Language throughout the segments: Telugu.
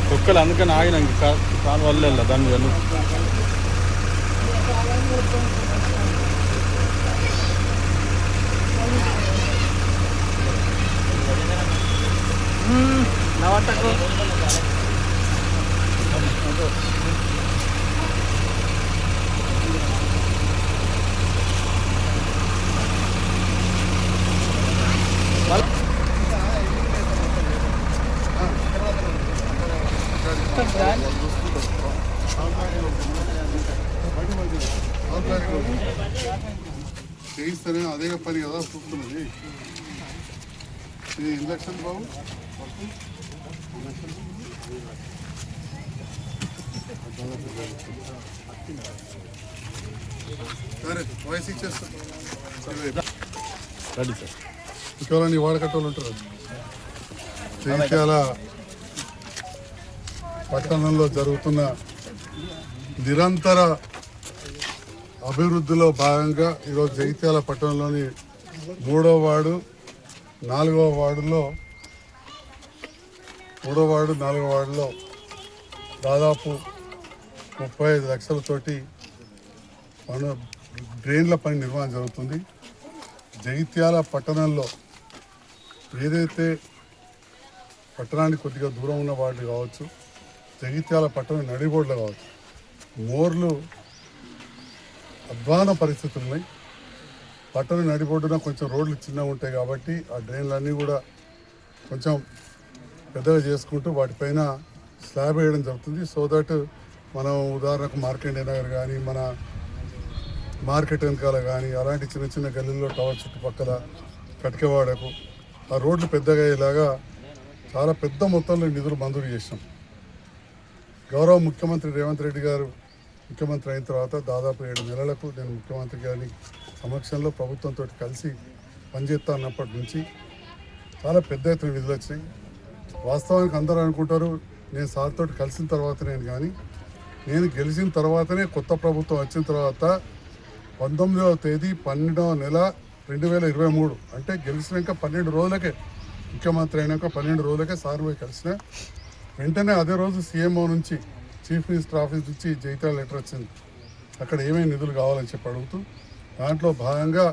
కుక్కలు అందుకని ఆగిన కాలు వల్ల దాని మీద నవటకు చేయిస్తానే అదే పని కదా చూస్తున్నది. ఇది ఇంజక్షన్ బాబు సరే వయసు ఇచ్చేస్తాను. ఇంకెవరైనా నీ వాడకట్టోళ్ళు ఉంటారు. జగిత్యాల పట్టణంలో జరుగుతున్న నిరంతర అభివృద్ధిలో భాగంగా ఈరోజు జగిత్యాల పట్టణంలోని 3వ వార్డు 4వ వార్డులో 3వ వార్డు 4వ వార్డులో దాదాపు 35 లక్షలతోటి డ్రైన్ల పని నిర్మాణం జరుగుతుంది. జగిత్యాల పట్టణంలో ఏదైతే పట్టణానికి కొద్దిగా దూరం ఉన్న వార్డు కావచ్చు, జగిత్యాల పట్టణం నడిబోడ్లు కావచ్చు, మోర్లు అధ్వాన పరిస్థితులు ఉన్నాయి. పట్టణం నడిబొడ్డున కొంచెం రోడ్లు చిన్నగా ఉంటాయి కాబట్టి ఆ డ్రైన్లన్నీ కూడా కొంచెం పెద్దగా చేసుకుంటూ వాటిపైన స్లాబ్ వేయడం జరుగుతుంది. సో దట్ మనం ఉదాహరణకు మార్కండే నగర్ కానీ, మన మార్కెట్ వెనకాల కానీ, అలాంటి చిన్న చిన్న గల్లీల్లో టవర్ చుట్టుపక్కల కటికవాడకు ఆ రోడ్లు పెద్దగా అయ్యేలాగా చాలా పెద్ద మొత్తంలో నిధులు మంజూరు చేసినాం. గౌరవ ముఖ్యమంత్రి రేవంత్ రెడ్డి గారు ముఖ్యమంత్రి అయిన తర్వాత దాదాపు 7 నెలలకు నేను ముఖ్యమంత్రి గారి సమక్షంలో ప్రభుత్వంతో కలిసి పనిచేస్తా అన్నప్పటి నుంచి చాలా పెద్ద ఎత్తున నిధులు వచ్చినాయి. వాస్తవానికి అందరూ అనుకుంటారు నేను సార్తో కలిసిన తర్వాతనే కానీ, నేను గెలిచిన తర్వాతనే కొత్త ప్రభుత్వం వచ్చిన తర్వాత 19వ తేదీ 12వ నెల 2023 అంటే గెలిచినాక 12 రోజులకే, ముఖ్యమంత్రి అయినాక 12 రోజులకే సార్ పోయి కలిసిన వెంటనే అదే రోజు సీఎంఓ నుంచి చీఫ్ మినిస్టర్ ఆఫీస్ నుంచి జగిత్యాల లెటర్ వచ్చింది. అక్కడ ఏమేమి నిధులు కావాలని చెప్పి అడుగుతూ దాంట్లో భాగంగా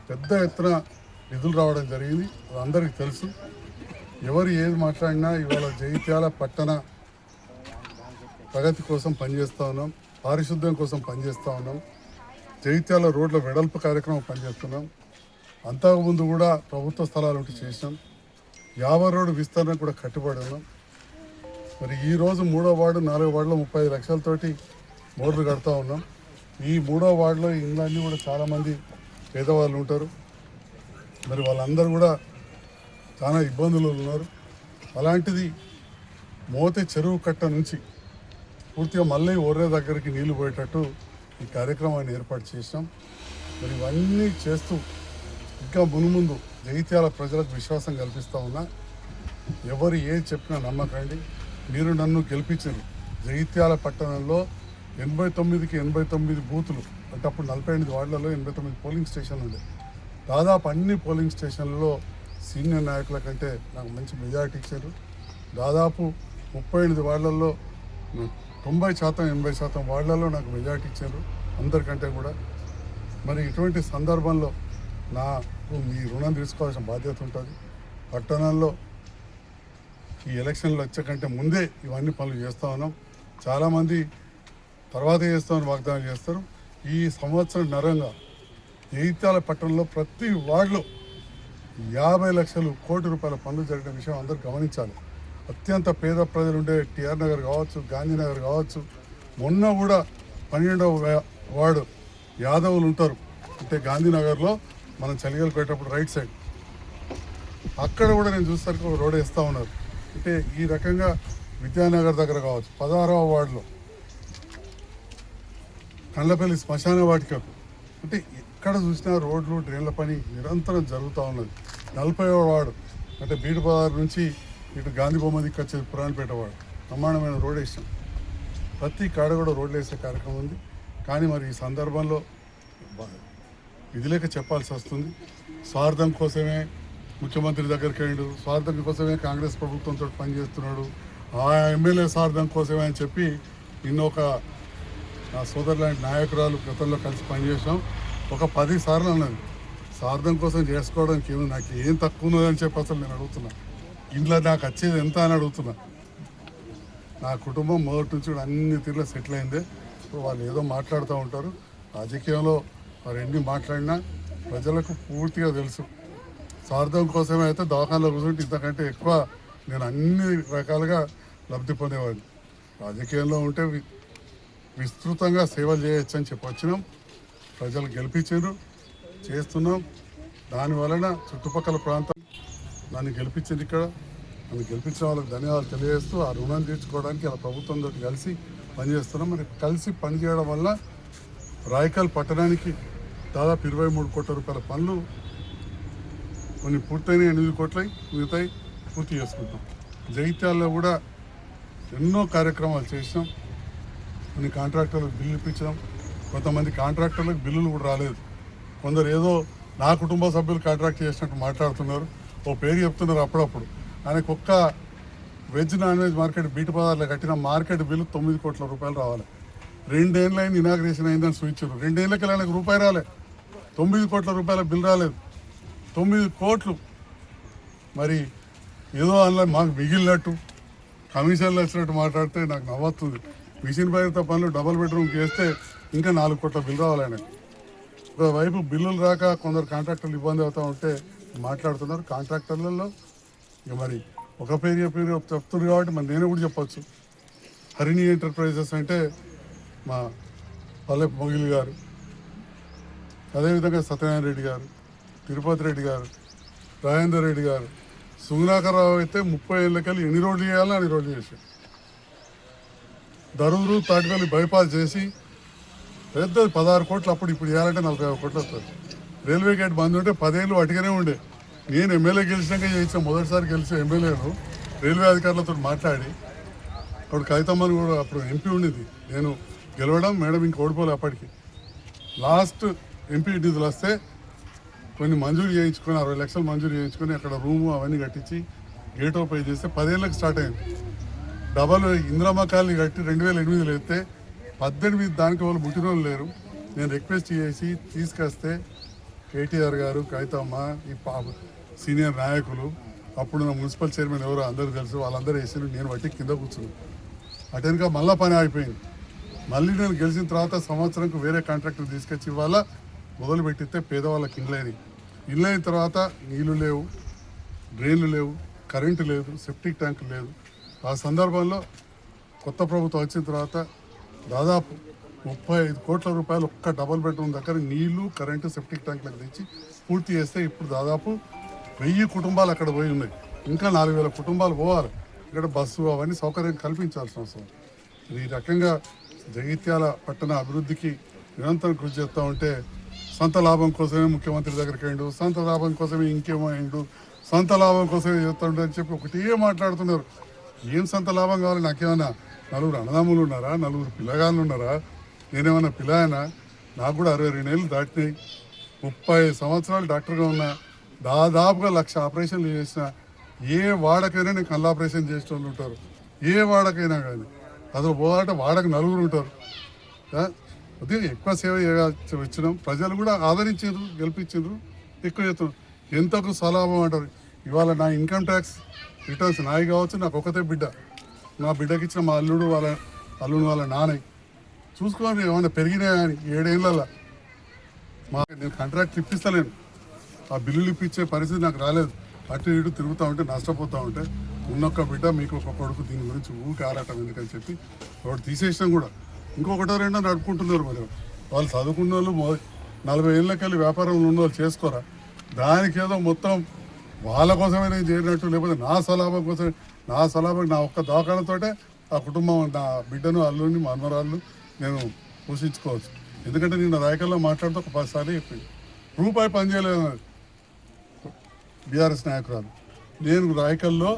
పెద్ద ఎత్తున నిధులు రావడం జరిగింది. అది అందరికీ తెలుసు. ఎవరు ఏది మాట్లాడినా ఇవాళ జగిత్యాల పట్టణ ప్రగతి కోసం పనిచేస్తూ ఉన్నాం, పారిశుద్ధ్యం కోసం పనిచేస్తూ ఉన్నాం, జగిత్యాల రోడ్ల వెడల్పు కార్యక్రమం పనిచేస్తున్నాం. అంతకుముందు కూడా ప్రభుత్వ స్థలాలు ఉంటే చేసినాం. 50 రోడ్డు విస్తరణ కూడా కట్టుబడి ఉన్నాం. మరి ఈరోజు 3వ వార్డు 4వ వార్డులో 35 లక్షలతోటి మోర్లు కడతా ఉన్నాం. ఈ 3వ వార్డులో ఇళ్ళన్నీ కూడా చాలామంది పేదవాళ్ళు ఉంటారు. మరి వాళ్ళందరూ కూడా చాలా ఇబ్బందులు ఉన్నారు. అలాంటిది మోతే చెరువు కట్ట నుంచి పూర్తిగా మళ్ళీ ఒర్రే దగ్గరికి నీళ్లు పోయేటట్టు ఈ కార్యక్రమాన్ని ఏర్పాటు చేసినాం. మరి ఇవన్నీ చేస్తూ ఇంకా మున్ముందు జగిత్యాల ప్రజలకు విశ్వాసం కల్పిస్తూ ఉన్నా. ఎవరు ఏది చెప్పినా నమ్మకండి. మీరు నన్ను గెలిపించారు. జగిత్యాల పట్టణంలో 89కి 89 బూతులు అంటే అప్పుడు 48 వార్డులలో 89 పోలింగ్ స్టేషన్లు ఉండే. దాదాపు అన్ని పోలింగ్ స్టేషన్లలో సీనియర్ నాయకుల కంటే నాకు మంచి మెజారిటీ ఇచ్చారు. దాదాపు 38 వార్డులలో 90% 80% వార్డులలో నాకు మెజారిటీ ఇచ్చారు అందరికంటే కూడా. మరి ఇటువంటి సందర్భంలో నాకు మీ రుణం తీసుకోవాల్సిన బాధ్యత ఉంటుంది. పట్టణంలో ఈ ఎలక్షన్లు వచ్చే కంటే ముందే ఇవన్నీ పనులు చేస్తూ ఉన్నాం. చాలామంది తర్వాత చేస్తామని వాగ్దానం చేస్తారు. ఈ సంవత్సరం నరంగా జగిత్యాల పట్టణంలో ప్రతి వార్డులో 50 లక్షలు కోటి రూపాయల పనులు జరిగిన విషయం అందరూ గమనించాలి. అత్యంత పేద ప్రజలు ఉండే టిఆర్ నగర్ కావచ్చు, గాంధీనగర్ కావచ్చు, మొన్న కూడా 12వ వార్డు యాదవులు ఉంటారు అంటే గాంధీనగర్లో మనం చలిగలు పెట్టేటప్పుడు రైట్ సైడ్ అక్కడ కూడా నేను చూసేసరికి ఒక రోడ్ వేస్తూ ఉన్నారు. అంటే ఈ రకంగా విద్యానగర్ దగ్గర కావచ్చు, 16వ వార్డులో కండ్లపల్లి శ్మశాన వాటికకు అంటే ఎక్కడ చూసినా రోడ్లు డ్రైన్ల పని నిరంతరం జరుగుతూ ఉన్నది. 40వ వార్డు అంటే బీడుపదారు నుంచి ఇటు గాంధీ బొమ్మ దిక్కు వచ్చేది పురాణపేట వార్డు బ్రహ్మాండమైన రోడ్ వేసాం. ప్రతి కాడ కూడా రోడ్లు వేసే కార్యక్రమం ఉంది. కానీ మరి ఈ సందర్భంలో ఇది లేక చెప్పాల్సి వస్తుంది. స్వార్థం కోసమే ముఖ్యమంత్రి దగ్గరికి వెళ్ళాడు, స్వార్థం కోసమే కాంగ్రెస్ ప్రభుత్వంతో పనిచేస్తున్నాడు, ఆ ఎమ్మెల్యే సార్థం కోసమే అని చెప్పి నిన్న నా సోదరు లాంటి నాయకురాలు గతంలో కలిసి పనిచేసాం. ఒక 10 సార్లు అన్నది సార్థం కోసం చేసుకోవడానికి ఏమి నాకు ఏం తక్కువ ఉన్నదని చెప్పి అసలు నేను అడుగుతున్నా. ఇంట్లో నాకు వచ్చేది ఎంత అని అడుగుతున్నా. నా కుటుంబం మొదటి నుంచి కూడా అన్ని తీరులో సెటిల్ అయిందే. ఇప్పుడు వాళ్ళు ఏదో మాట్లాడుతూ ఉంటారు రాజకీయంలో, మరి ఎన్ని మాట్లాడినా ప్రజలకు పూర్తిగా తెలుసు. స్వార్థం కోసమే అయితే దవాఖానలో కూర్చుంటే ఇంతకంటే ఎక్కువ నేను అన్ని రకాలుగా లబ్ధి పొందేవాడిని. రాజకీయంలో ఉంటే విస్తృతంగా సేవలు చేయొచ్చు అని చెప్పి వచ్చినాం. ప్రజలు గెలిపించారు, చేస్తున్నాం. దానివలన చుట్టుపక్కల ప్రాంతం నన్ను గెలిపించింది. ఇక్కడ నన్ను గెలిపించిన వాళ్ళకి ధన్యవాదాలు తెలియజేస్తూ ఆ రుణం తీర్చుకోవడానికి అలా ప్రభుత్వంతో కలిసి పనిచేస్తున్నాం. మరి కలిసి పనిచేయడం వల్ల రాయకల్ పట్టణానికి దాదాపు 23 కోట్ల రూపాయల పనులు కొన్ని పూర్తయినాయి, 8 కోట్లయి మిగతాయి పూర్తి చేసుకుంటాం. జగిత్యాలలో కూడా ఎన్నో కార్యక్రమాలు చేసినాం. కొన్ని కాంట్రాక్టర్లకు బిల్లు ఇప్పించాం. కొంతమంది కాంట్రాక్టర్లకు బిల్లులు కూడా రాలేదు. కొందరు ఏదో నా కుటుంబ సభ్యులు కాంట్రాక్ట్ చేసినట్టు మాట్లాడుతున్నారు. ఓ పేరు చెప్తున్నారు అప్పుడప్పుడు. ఆయనకు ఒక్క వెజ్ నాన్ వెజ్ మార్కెట్ బీటు పదార్లు కట్టిన మార్కెట్ బిల్లు 9 కోట్ల రూపాయలు రావాలి. 2 ఏళ్ళు అయింది ఇనాగ్రేషన్ అయిందని సూచించారు. 2 ఏళ్ళకి ఆయనకు రూపాయి రాలే. 9 కోట్ల రూపాయల బిల్ రాలేదు. 9 కోట్లు. మరి ఏదో అందులో మాకు మిగిలినట్టు కమిషన్లు వచ్చినట్టు మాట్లాడితే నాకు నవ్వుతుంది. మిషన్ బయట పనులు డబుల్ బెడ్రూమ్కి వేస్తే ఇంకా 4 కోట్ల బిల్ రావాలి ఆయనకు. ఒకవైపు బిల్లులు రాక కొందరు కాంట్రాక్టర్లు ఇబ్బంది అవుతూ ఉంటే మాట్లాడుతున్నారు. కాంట్రాక్టర్లలో ఇక మరి ఒక పేరు చెప్తున్నారు కాబట్టి మరి నేను కూడా చెప్పచ్చు. హరిణి ఎంటర్ప్రైజెస్ అంటే మా పల్లె మొగిలి గారు, అదేవిధంగా సత్యనారాయణ రెడ్డి గారు, తిరుపతి రెడ్డి గారు, రాజేందర్ రెడ్డి గారు, సుగుణాకర్రావు అయితే 30 ఏళ్ళకెళ్ళి ఎన్ని రోడ్లు చేయాలో అన్ని రోడ్లు చేశారు. దరూరు తాటిపల్లి బైపాస్ చేసి పెద్ద 16 కోట్లు అప్పుడు, ఇప్పుడు చేయాలంటే 45 కోట్లు వస్తుంది. రైల్వే గేట్ బంద్ ఉంటే 10 ఏళ్ళు అటుగానే ఉండే. నేను ఎమ్మెల్యే గెలిచినాక చేయించిన మొదటిసారి గెలిచే ఎమ్మెల్యేను రైల్వే అధికారులతో మాట్లాడి, అప్పుడు కవితమ్మని కూడా అప్పుడు ఎంపీ ఉండేది, నేను గెలవడం మేడం ఇంక ఓడిపోలే. అప్పటికి లాస్ట్ ఎంపీ నిధులు వస్తే కొన్ని మంజూరు చేయించుకొని 60 లక్షలు మంజూరు చేయించుకొని అక్కడ రూము అవన్నీ కట్టించి గేట్ ఓపెన్ చేస్తే 10 ఏళ్ళకి స్టార్ట్ అయింది. డబల్ ఇందిరమ్మ కాలనీ కట్టి 2008లో అయితే 18 దానికి వాళ్ళు ముట్టిన వాళ్ళు లేరు. నేను రిక్వెస్ట్ చేసి తీసుకొస్తే కేటీఆర్ గారు, కవితమ్మ, ఈ సీనియర్ నాయకులు, అప్పుడు నా మున్సిపల్ చైర్మన్ ఎవరో అందరూ తెలుసు, వాళ్ళందరూ వేసారు. నేను బట్టి కింద కూర్చున్నాను. అటెనక మళ్ళీ పని అయిపోయింది. మళ్ళీ నేను గెలిచిన తర్వాత సంవత్సరంకు వేరే కాంట్రాక్టర్ తీసుకొచ్చి ఇవాళ మొదలుపెట్టితే పేదవాళ్ళకి ఇల్లు అయిన తర్వాత నీళ్లు లేవు, డ్రైన్లు లేవు, కరెంటు లేదు, సెప్టిక్ ట్యాంక్ లేదు. ఆ సందర్భంలో కొత్త ప్రభుత్వం వచ్చిన తర్వాత దాదాపు 35 కోట్ల రూపాయలు ఒక్క డబుల్ బెడ్రూమ్ దగ్గర నీళ్లు, కరెంటు, సెప్టిక్ ట్యాంకులకు తెచ్చి పూర్తి చేస్తే ఇప్పుడు దాదాపు 1000 కుటుంబాలు అక్కడ పోయి ఉన్నాయి. ఇంకా 4000 కుటుంబాలు పోవాలి. ఇక్కడ బస్సు అవన్నీ సౌకర్యం కల్పించాల్సిన అవసరం. ఈ రకంగా జగిత్యాల పట్టణ అభివృద్ధికి నిరంతరం కృషి చేస్తూ ఉంటే సొంత లాభం కోసమే ముఖ్యమంత్రి దగ్గరికి అయిండు, సొంత లాభం కోసమే ఇంకేమో అయిండు, సొంత లాభం కోసమే చేస్తుండే అని చెప్పి ఒకటే మాట్లాడుతున్నారు. ఏం సొంత లాభం కావాలి? నాకేమన్నా 4 అన్నదమ్ములు ఉన్నారా? 4 పిల్లగాళ్ళు ఉన్నారా? నేనేమన్నా పిల్లాయనా? నాకు కూడా 62 ఏళ్ళు దాటినాయి. 30 సంవత్సరాలు డాక్టర్గా ఉన్నా. దాదాపుగా 1,00,000 ఆపరేషన్లు చేసిన. ఏ వాడకైనా నేను కళ్ళ ఆపరేషన్ చేసే వాళ్ళు ఉంటారు. ఏ వాడకైనా కానీ అసలు పోవాలంటే వాడకు 4 ఉంటారు. కొద్దిగా ఎక్కువ సేవ ఇచ్చినాం. ప్రజలు కూడా ఆదరించారు, గెలిపించారు, ఎక్కువ చేస్తున్నారు. ఎంతకు స్వలాభం అంటారు. ఇవాళ నా ఇన్కమ్ ట్యాక్స్ రిటర్న్స్ నాయి కావచ్చు, నాకు ఒకతే బిడ్డ. నా బిడ్డకి ఇచ్చిన మా అల్లుడు వాళ్ళ నాన్నయ్య చూసుకోండి. ఏమైనా పెరిగినాయా అని 7 ఏళ్ళల్లో నేను కాంట్రాక్ట్ ఇప్పిస్తలేను. ఆ బిల్లులు ఇప్పించే పరిస్థితి నాకు రాలేదు. అటు ఇటు తిరుగుతూ ఉంటే నష్టపోతూ ఉంటే ఉన్నొక్క బిడ్డ మీకు ఒక కొడుకు, దీని గురించి ఊరికి ఆరాటం ఎందుకని చెప్పి ఒకటి తీసేసినాం కూడా. ఇంకొకటో రెండో నడుపుకుంటున్నారు. మరి వాళ్ళు చదువుకున్న వాళ్ళు 40 ఏళ్ళకెళ్ళి వ్యాపారంలో ఉన్న వాళ్ళు చేసుకోరా? దానికి ఏదో మొత్తం వాళ్ళ కోసమే నేను చేరినట్టు, లేకపోతే నా స్వలాభం కోసం, నా స్వలాభం నా ఒక్క దవాఖానతోటే ఆ కుటుంబం, నా బిడ్డను, అల్లుడిని, మనవరాళ్ళు నేను పోషించుకోవచ్చు. ఎందుకంటే నేను రాయకల్లో మాట్లాడుతూ ఒక 10 సార్లు చెప్పింది, రూపాయి పని చేయలేదు బీఆర్ఎస్ నాయకురాలు. నేను రాయకల్లో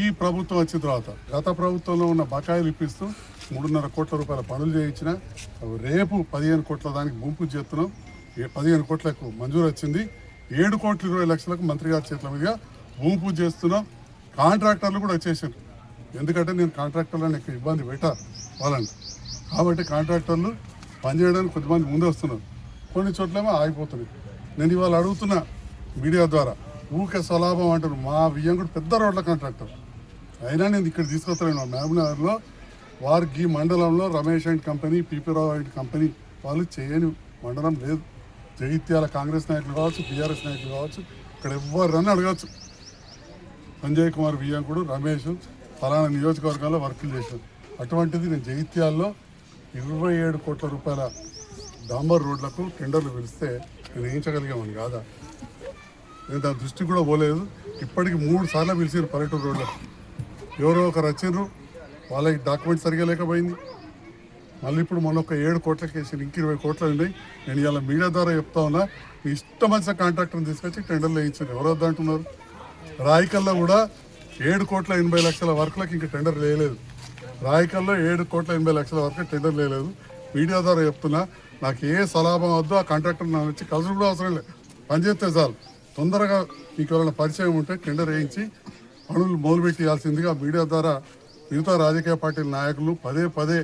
ఈ ప్రభుత్వం వచ్చిన తర్వాత గత ప్రభుత్వంలో ఉన్న బకాయిలు ఇప్పిస్తూ 3.5 కోట్ల రూపాయల పనులు చేయించిన. రేపు 15 కోట్ల దానికి భూమి చేస్తున్నాం. 15 కోట్లకు మంజూరు వచ్చింది. 7,20,00,000 మంత్రి గారి చేతుల మీదుగా భూమి పూజ చేస్తున్నాం. కాంట్రాక్టర్లు కూడా వచ్చేసారు. ఎందుకంటే నేను కాంట్రాక్టర్లను ఎక్కువ ఇబ్బంది పెట్టా వాళ్ళని. కాబట్టి కాంట్రాక్టర్లు పనిచేయడానికి కొద్దిమంది ముందు వస్తున్నారు, కొన్ని చోట్లేమో ఆగిపోతున్నాయి. నేను ఇవాళ అడుగుతున్నా మీడియా ద్వారా, ఊకే స్వలాభం అంటారు. మా వియ్యంకుడు పెద్ద రోడ్ల కాంట్రాక్టర్ అయినా నేను ఇక్కడ తీసుకొస్తాను. మహబూబ్నగర్లో వారికి ఈ మండలంలో Ramesh and company, పీపీరావు and company వాళ్ళు చేయని మండలం లేదు. జగిత్యాల కాంగ్రెస్ నాయకులు కావచ్చు, బీఆర్ఎస్ నాయకులు కావచ్చు, ఇక్కడ ఎవరన్నా అడగచ్చు. సంజయ్ కుమార్ వియ్యంకుడు, రమేష్ ఫలానా నియోజకవర్గాల్లో వర్కులు చేశారు. అటువంటిది నేను జగిత్యాల్లో 27 కోట్ల రూపాయల డాంబర్ రోడ్లకు టెండర్లు పిలిస్తే నేను వేయించగలిగామని కాదా? నేను దాని దృష్టి కూడా పోలేదు. ఇప్పటికి 3 సార్లు పిలిచారు పల్లెటూరు రోడ్లకు. ఎవరో ఒకరు వచ్చిండ్రు, వాళ్ళకి డాక్యుమెంట్ సరిగా లేకపోయింది. మళ్ళీ ఇప్పుడు మొన్న ఒక 7 కోట్లకి వేసి ఇంక 20 కోట్లు ఉన్నాయి. నేను ఇలా మీడియా ద్వారా చెప్తా ఉన్నా, మీ ఇష్టం వచ్చిన కాంట్రాక్టర్ని తీసుకొచ్చి టెండర్లు వేయించారు. ఎవరు వద్దంటున్నారు? రాయికల్లో కూడా 7 కోట్ల 80 లక్షల వర్కులకు ఇంకా టెండర్ వేయలేదు. రాయికల్లో 7 కోట్ల 80 లక్షల వరకు టెండర్ వేయలేదు. మీడియా ద్వారా చెప్తున్నా, నాకు ఏ సలాభం వద్దు, ఆ కాంట్రాక్టర్ నా వచ్చి కలిసి కూడా అవసరం లేదు, పనిచేస్తే చాలు. తొందరగా మీకు ఎవరైనా పరిచయం ఉంటే టెండర్ వేయించి పనులు మొదలుపెట్టియాల్సిందిగా మీడియా ద్వారా మిగతా రాజకీయ పార్టీల నాయకులు పదే పదే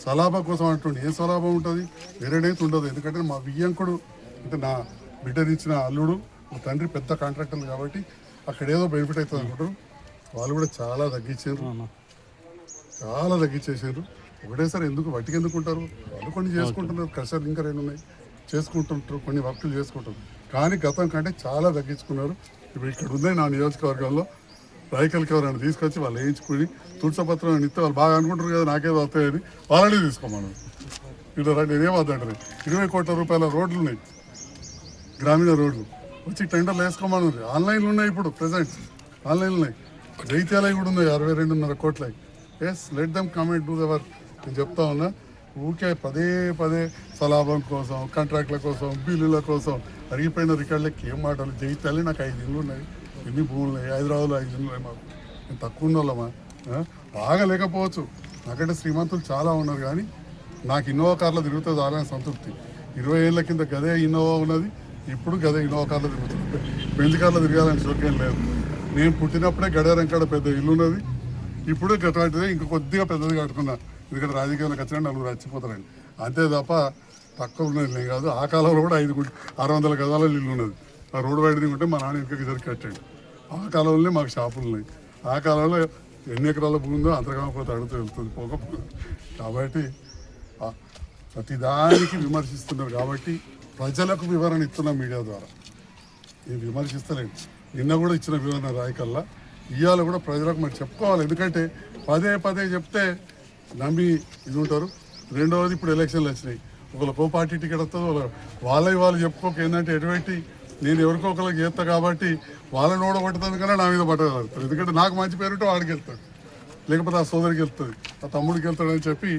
సలాభం కోసం అంటుండే. ఏ సలాభం ఉంటుంది? వేరేనైతే ఉండదు. ఎందుకంటే మా వియ్యంకుడు అంటే నా బిడ్డనిచ్చిన అల్లుడు, మా తండ్రి పెద్ద కాంట్రాక్టర్లు కాబట్టి అక్కడ ఏదో బెనిఫిట్ అవుతుంది అనుకుంటారు. వాళ్ళు కూడా చాలా తగ్గించేసారు. ఒకటేసారి ఎందుకు వట్టికి ఎందుకు ఉంటారు? వాళ్ళు కొన్ని చేసుకుంటున్నారు, క్రషర్ ఇంకా 2 ఉన్నాయి చేసుకుంటుంటారు, కొన్ని వర్కులు చేసుకుంటారు. కానీ గతం కంటే చాలా తగ్గించుకున్నారు. ఇప్పుడు ఇక్కడ ఉన్నాయి నా నియోజకవర్గంలో రైకల్కి ఎవరైనా తీసుకొచ్చి వాళ్ళు వేయించుకుని తుడిసపత్రం ఇస్తే వాళ్ళు బాగా అనుకుంటారు కదా నాకేదో వస్తాయని, వాళ్ళని తీసుకోమను. ఇట్లా నేనేం వద్దంటారు. 20 కోట్ల రూపాయల రోడ్లు ఉన్నాయి, గ్రామీణ రోడ్లు, వచ్చి టెండర్లు వేసుకోమని. ఆన్లైన్లు ఉన్నాయి ఇప్పుడు ప్రెసెంట్, ఆన్లైన్లు ఉన్నాయి. జైత్యాలవి కూడా ఉన్నాయి 62.5 కోట్లవి. Yes, let them come and do the work. నేను చెప్తా ఉన్నా, ఊకే పదే పదే సలాభం కోసం, కాంట్రాక్ట్ల కోసం, బిల్లుల కోసం అరిగిపోయిన రికార్డులకి ఏం మాటలు. జైత్యాలే నాకు 5 ఇళ్ళు ఉన్నాయి, ఎన్ని భూములు ఉన్నాయి, హైదరాబాద్లో 5 ఇళ్ళు ఉన్నాయి. మాకు నేను తక్కువ ఉన్న వాళ్ళమా? బాగా లేకపోవచ్చు, నాకంటే శ్రీమంతులు చాలా ఉన్నారు. కానీ నాకు ఇన్నోవా కార్లో తిరిగితే చాలని సంతృప్తి. 20 ఏళ్ళ కింద గదే ఇన్నోవా ఉన్నది, ఇప్పుడు గదే ఇన్నోవా కార్లో తిరుగుతుంది. బెంజ్ కార్లో తిరగాలని సోకేం లేదు. నేను పుట్టినప్పుడే గడియారం కాడ పెద్ద ఇల్లు ఉన్నది, ఇప్పుడు గట్లాంటిదే ఇంకా కొద్దిగా పెద్దది కట్టుకున్నా. ఎందుకంటే రాజకీయాలకు వచ్చినా 4 చచ్చిపోతారండి, అంతే తప్ప తక్కువ ఉన్నది కాదు. ఆ కాలంలో కూడా 600 గజాల ఇల్లు ఉన్నది. ఆ రోడ్డు బయట ఉంటే మా నాన్న ఇంకా ఇద్దరికి కట్టాడు. ఆ కాలంలోనే మాకు షాపులు ఉన్నాయి. ఆ కాలంలో ఎన్ని ఎకరాల భూమి ఉందో అంతర్గాకపోతే అడుగుతూ వెళ్తుంది పోకపోతే. కాబట్టి ప్రతిదానికి విమర్శిస్తున్నారు. కాబట్టి ప్రజలకు వివరణ ఇస్తున్నాం మీడియా ద్వారా. నేను విమర్శిస్తలేను, నిన్న కూడా ఇచ్చిన వివరణ రాయకల్లా. ఇవాళ కూడా ప్రజలకు మరి చెప్పుకోవాలి. ఎందుకంటే పదే పదే చెప్తే నమ్మి ఇది ఉంటారు. రెండవది, ఇప్పుడు ఎలక్షన్లు వచ్చినాయి, ఒకళ్ళకో పార్టీ టికెట్ వస్తుంది, వాళ్ళు చెప్పుకోక ఏంటంటే ఎటువంటి నేను ఎవరికో ఒకరికి చేస్తా కాబట్టి వాళ్ళని ఓడగొట్టడానికి కన్నా నా మీద పట్టగలుగుతారు. ఎందుకంటే నాకు మంచి పేరుంటే వాడికి వెళ్తాడు, లేకపోతే ఆ సోదరికి వెళ్తుంది, ఆ తమ్ముడికి వెళ్తాడని చెప్పి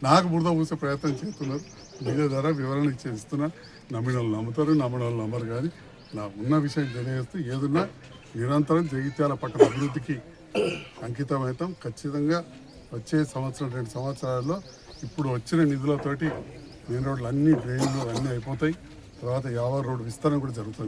నాకు బురద పూసే ప్రయత్నం చేస్తున్నారు. మీడియా ద్వారా వివరణ ఇస్తున్నా. నమ్మిన వాళ్ళు నమ్ముతారు, నమ్మిన వాళ్ళు నమ్మరు. కానీ నాకు ఉన్న విషయం తెలియజేస్తూ ఏదన్నా నిరంతరం జగిత్యాల పట్టణ అభివృద్ధికి అంకితమవుతాం. ఖచ్చితంగా వచ్చే 1-2 సంవత్సరాల్లో ఇప్పుడు వచ్చిన నిధులతోటి మెయిన్ రోడ్లు అన్ని డ్రైన్లు అన్నీ అయిపోతాయి. తర్వాత 50 రోడ్డు విస్తరణ కూడా జరుగుతుంది.